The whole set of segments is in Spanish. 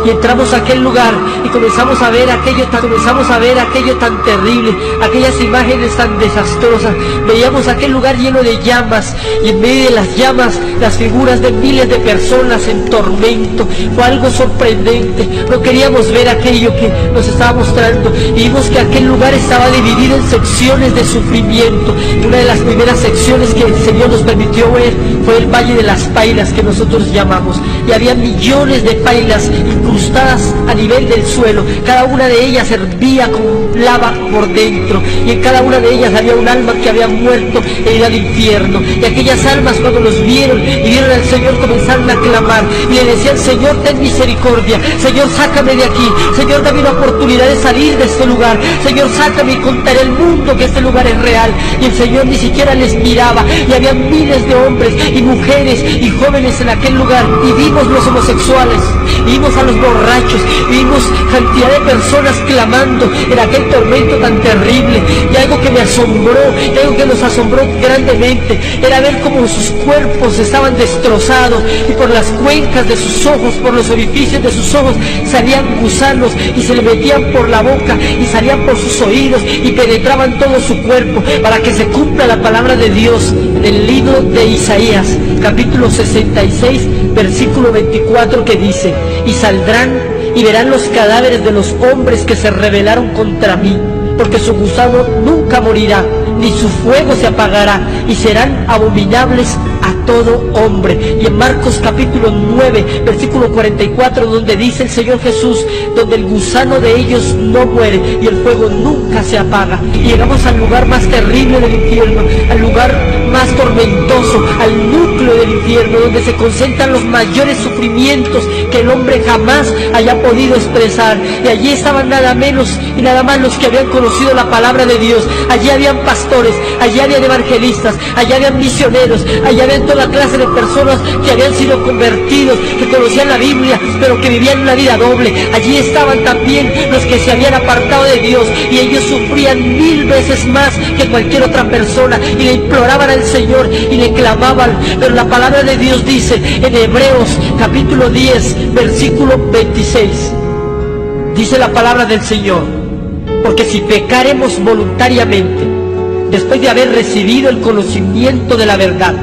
y entramos a aquel lugar y comenzamos a ver aquello tan terrible, aquellas imágenes tan desastrosas. Veíamos aquel lugar lleno de llamas y en medio de las llamas las figuras de miles de personas en tormento. Fue algo sorprendente. No queríamos ver aquello que nos estaba mostrando y vimos que aquel lugar estaba dividido en secciones de sufrimiento. Y una de las primeras secciones que el Señor nos permitió ver fue el Valle de las Pailas, que nosotros llamamos, y había millones de pailas incrustadas a nivel del suelo. Cada una de ellas hervía con lava por dentro, y en cada una de ellas había un alma que había muerto e ido al infierno. Y aquellas almas, cuando los vieron y vieron al Señor, comenzaron a clamar y le decían: Señor, ten misericordia, Señor, sácame de aquí, Señor, dame una oportunidad de salir de este lugar, Señor, sácame y contaré al mundo que este lugar es real. Y el Señor ni siquiera les miraba, y había miles de hombres y mujeres y jóvenes en aquel lugar, y vimos los homosexuales, vimos a los borrachos, vimos cantidad de personas clamando en aquel tormento tan terrible. Y algo que me asombró, algo que nos asombró grandemente, era ver cómo sus cuerpos estaban destrozados, y por las cuencas de sus ojos, por los orificios de sus ojos, salían gusanos y se le metían por la boca y salían por sus oídos y penetraban todo su cuerpo, para que se cumpla la palabra de Dios en el libro de Isaías, capítulo 66, versículo 24, que dice: y saldrán y verán los cadáveres de los hombres que se rebelaron contra mí, porque su gusano nunca morirá, ni su fuego se apagará, y serán abominables a todo hombre. Y en Marcos capítulo 9, versículo 44, donde dice el Señor Jesús: donde el gusano de ellos no muere y el fuego nunca se apaga. Y llegamos al lugar más terrible del infierno, al lugar más tormentoso, al núcleo del infierno, donde se concentran los mayores sufrimientos que el hombre jamás haya podido expresar. Y allí estaban nada menos y nada más los que habían conocido la palabra de Dios. Allí habían pastores, allí habían evangelistas, allí habían misioneros, allí habían toda clase de personas que habían sido convertidos, que conocían la Biblia, pero que vivían una vida doble. Allí estaban también los que se habían apartado de Dios, y ellos sufrían 1000 veces más que cualquier otra persona, y le imploraban al Señor y le clamaban. Pero la palabra de Dios dice en Hebreos capítulo 10, versículo 26, dice la palabra del Señor: porque si pecaremos voluntariamente, después de haber recibido el conocimiento de la verdad,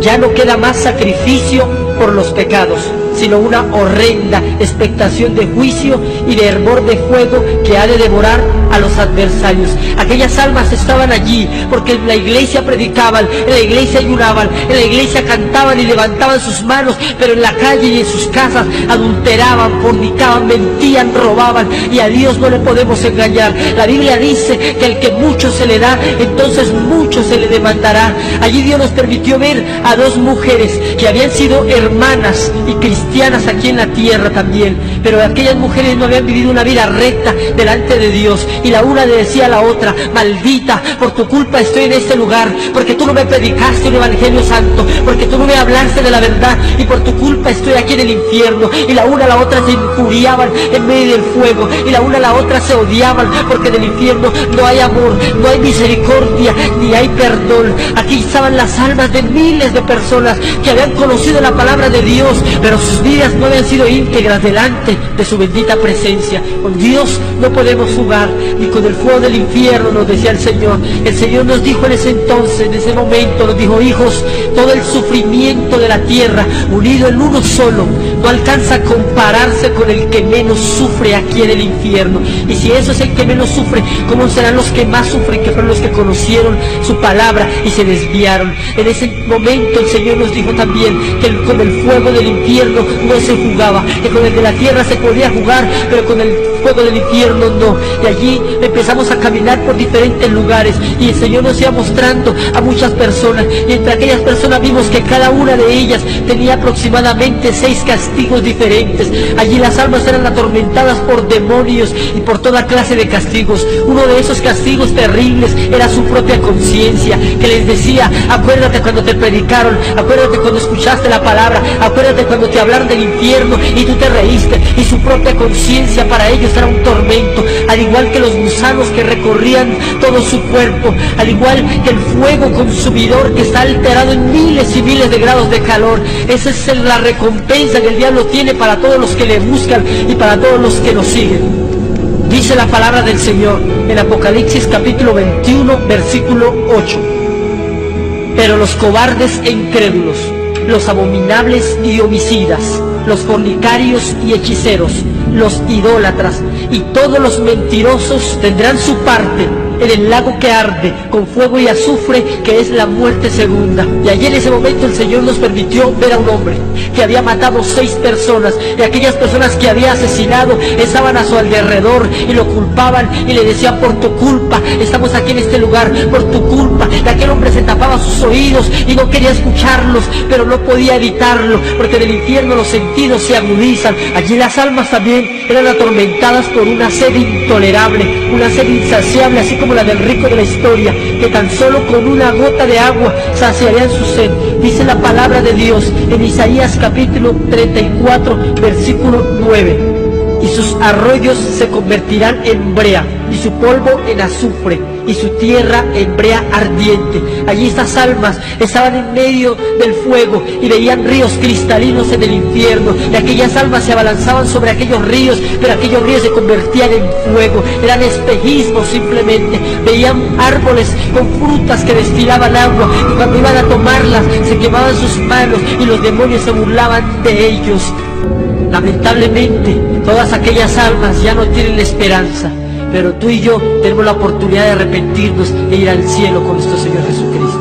ya no queda más sacrificio por los pecados, sino una horrenda expectación de juicio y de hervor de fuego que ha de devorar a los adversarios. Aquellas almas estaban allí porque en la iglesia predicaban, en la iglesia ayunaban, en la iglesia cantaban y levantaban sus manos, pero en la calle y en sus casas adulteraban, fornicaban, mentían, robaban, y a Dios no le podemos engañar. La Biblia dice que el que mucho se le da, entonces mucho se le demandará. Allí Dios nos permitió ver a dos mujeres que habían sido hermanas y cristianas aquí en la tierra también, pero aquellas mujeres no habían vivido una vida recta delante de Dios, y la una le decía a la otra: maldita, por tu culpa estoy en este lugar, porque tú no me predicaste un evangelio santo, porque tú no me hablaste de la verdad, y por tu culpa estoy aquí en el infierno. Y la una a la otra se injuriaban en medio del fuego, y la una a la otra se odiaban, porque en el infierno no hay amor, no hay misericordia, ni hay perdón. Aquí estaban las almas de miles de personas que habían conocido la palabra de Dios, pero sus vidas no habían sido íntegras delante de su bendita presencia. Con Dios no podemos jugar, ni con el fuego del infierno, nos decía el Señor. El Señor nos dijo en ese entonces, en ese momento, nos dijo: hijos, todo el sufrimiento de la tierra unido en uno solo no alcanza a compararse con el que menos sufre aquí en el infierno. Y si eso es el que menos sufre, ¿cómo serán los que más sufren, que fueron los que conocieron su palabra y se desviaron? En ese momento el Señor nos dijo también que con el fuego del infierno no se jugaba, que con el de la tierra se podía jugar, pero con el fuego del infierno no. Y allí empezamos a caminar por diferentes lugares, y el Señor nos iba mostrando a muchas personas, y entre aquellas personas vimos que cada una de ellas tenía aproximadamente 6 castigos diferentes. Allí las almas eran atormentadas por demonios y por toda clase de castigos. Uno de esos castigos terribles era su propia conciencia, que les decía: acuérdate cuando te predicaron, acuérdate cuando escuchaste la palabra, acuérdate cuando te hablaron del infierno y tú te reíste, y su propia conciencia para ellos era un tormento, al igual que los gusanos que recorrían todo su cuerpo, al igual que el fuego consumidor que está alterado en miles y miles de grados de calor. Esa es la recompensa que el diablo tiene para todos los que le buscan y para todos los que lo siguen. Dice la palabra del Señor en Apocalipsis capítulo 21, versículo 8. Pero los cobardes e incrédulos, los abominables y homicidas, los fornicarios y hechiceros, los idólatras y todos los mentirosos tendrán su parte en el lago que arde con fuego y azufre, que es la muerte segunda. Y allí en ese momento el Señor nos permitió ver a un hombre que había matado 6 personas, y aquellas personas que había asesinado estaban a su alrededor y lo culpaban y le decían: por tu culpa estamos aquí en este lugar, por tu culpa. Y aquel hombre se tapaba sus oídos y no quería escucharlos, pero no podía evitarlo, porque en el infierno los sentidos se agudizan. Allí las almas también eran atormentadas por una sed intolerable, una sed insaciable, así como la del rico de la historia, que tan solo con una gota de agua saciarían su sed. Dice la palabra de Dios en Isaías capítulo 34, versículo 9: y sus arroyos se convertirán en brea, y su polvo en azufre, y su tierra en brea ardiente. Allí estas almas estaban en medio del fuego y veían ríos cristalinos en el infierno, y aquellas almas se abalanzaban sobre aquellos ríos, pero aquellos ríos se convertían en fuego. Eran espejismos simplemente. Veían árboles con frutas que destilaban agua, y cuando iban a tomarlas se quemaban sus manos y los demonios se burlaban de ellos. Lamentablemente, todas aquellas almas ya no tienen esperanza, pero tú y yo tenemos la oportunidad de arrepentirnos e ir al cielo con nuestro Señor Jesucristo.